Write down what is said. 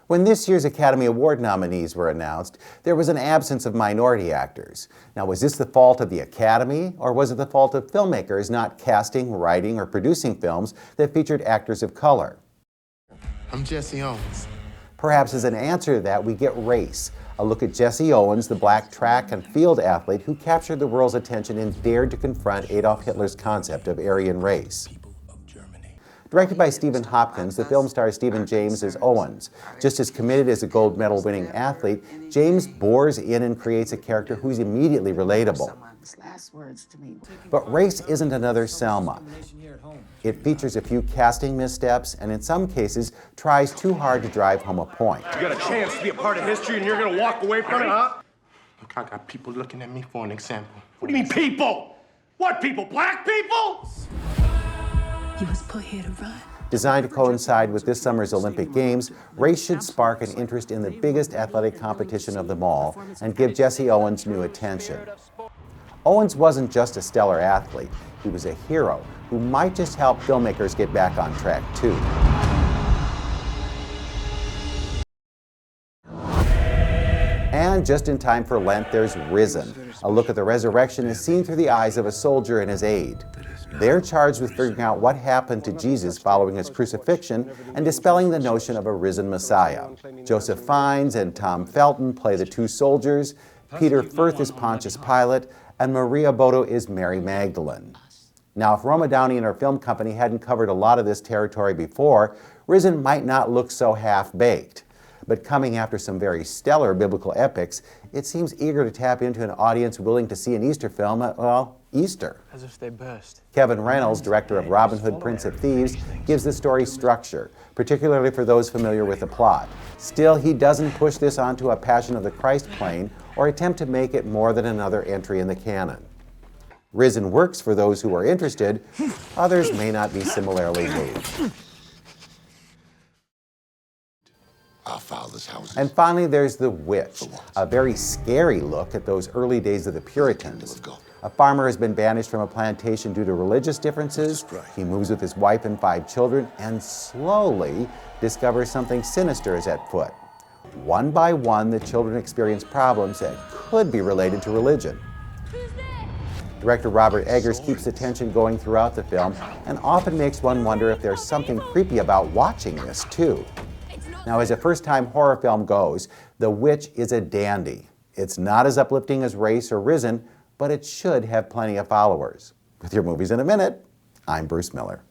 When this year's Academy Award nominees were announced, there was an absence of minority actors. Now, was this the fault of the Academy, or was it the fault of filmmakers not casting, writing, or producing films that featured actors of color? I'm Jesse Owens. Perhaps as an answer to that, we get Race, a look at Jesse Owens, the black track and field athlete who captured the world's attention and dared to confront Adolf Hitler's concept of Aryan race. Directed by Stephen Hopkins, the film stars Stephan James as Owens. Just as committed as a gold medal winning athlete, James bores in and creates a character who's immediately relatable. But Race isn't another Selma. It features a few casting missteps and in some cases tries too hard to drive home a point. You got a chance to be a part of history and you're gonna walk away from it, huh? Look, I got people looking at me for an example. What do you mean people? What people? Black people? You was put here to run. Designed to coincide with this summer's Olympic Games, Race should spark an interest in the biggest athletic competition of them all and give Jesse Owens new attention. Owens wasn't just a stellar athlete, he was a hero who might just help filmmakers get back on track too. And just in time for Lent, there's Risen, a look at the resurrection as seen through the eyes of a soldier and his aide. They're charged with figuring out what happened to Jesus following his crucifixion and dispelling the notion of a risen Messiah. Joseph Fiennes and Tom Felton play the two soldiers, Peter Firth is Pontius Pilate, and Maria Bodo is Mary Magdalene. Now, if Roma Downey and her film company hadn't covered a lot of this territory before, Risen might not look so half-baked. But coming after some very stellar biblical epics, it seems eager to tap into an audience willing to see an Easter film at, well, Easter. As if they burst. Kevin Reynolds, director of Robin Hood, Prince of Thieves, gives the story structure, particularly for those familiar with the plot. Still, he doesn't push this onto a Passion of the Christ plane or attempt to make it more than another entry in the canon. Risen works for those who are interested, others may not be similarly moved. Our father's house. And finally, there's The Witch, a very scary look at those early days of the Puritans. A farmer has been banished from a plantation due to religious differences. He moves with his wife and 5 children and slowly discovers something sinister is at foot. One by one, the children experience problems that could be related to religion. Director Robert Eggers keeps the tension going throughout the film and often makes one wonder if there's something creepy about watching this, too. Now, as a first-time horror film goes, The Witch is a dandy. It's not as uplifting as Race or Risen, but it should have plenty of followers. With your movies in a minute, I'm Bruce Miller.